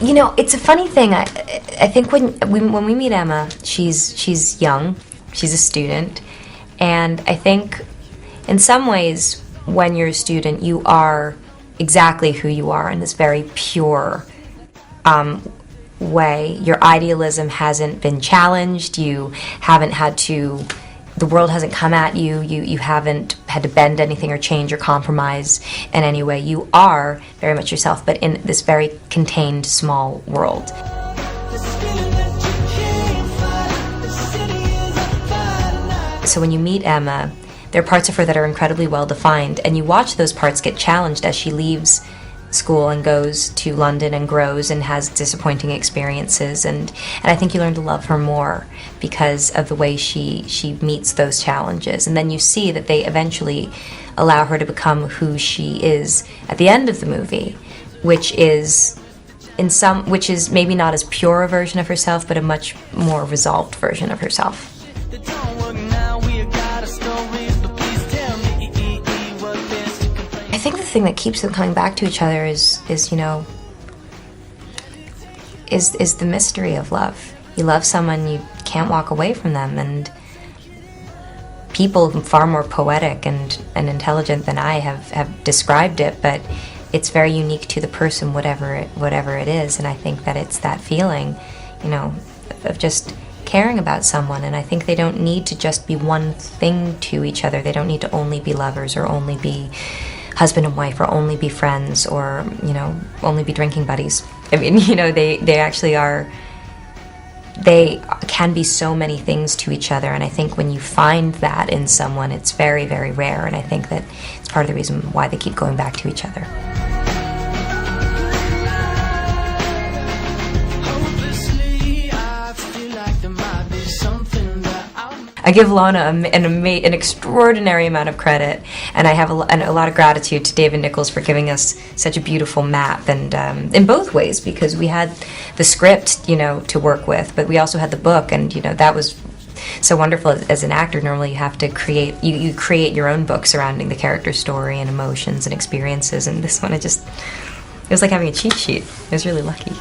You know, it's a funny thing. I think when we meet Emma, she's young, she's a student, and I think in some ways when you're a student you are exactly who you are in this very pure way. Your idealism hasn't been challenged. You haven't had to. The world hasn't come at you. You haven't had to bend anything or change or compromise in any way. You are very much yourself, but in this very contained, small world. So when you meet Emma, there are parts of her that are incredibly well defined, and you watch those parts get challenged as she leaves school and goes to London and grows and has disappointing experiences, and I think you learn to love her more because of the way she meets those challenges. And then you see that they eventually allow her to become who she is at the end of the movie, which is maybe not as pure a version of herself, but a much more resolved version of herself. I think the thing that keeps them coming back to each other is the mystery of love. You love someone, you can't walk away from them, and people far more poetic and intelligent than I have described it, but it's very unique to the person, whatever it is, and I think that it's that feeling, of just caring about someone, and I think they don't need to just be one thing to each other. They don't need to only be lovers or only be husband and wife or only be friends or, only be drinking buddies. I mean, they actually are, they can be so many things to each other, and I think when you find that in someone, it's very, very rare, and I think that it's part of the reason why they keep going back to each other. I give Lana an extraordinary amount of credit, and I have a lot of gratitude to David Nichols for giving us such a beautiful map, and in both ways, because we had the script, to work with, but we also had the book, and that was so wonderful. As an actor, normally you have to create your own book surrounding the character's story and emotions and experiences, and this one, it was like having a cheat sheet. I was really lucky.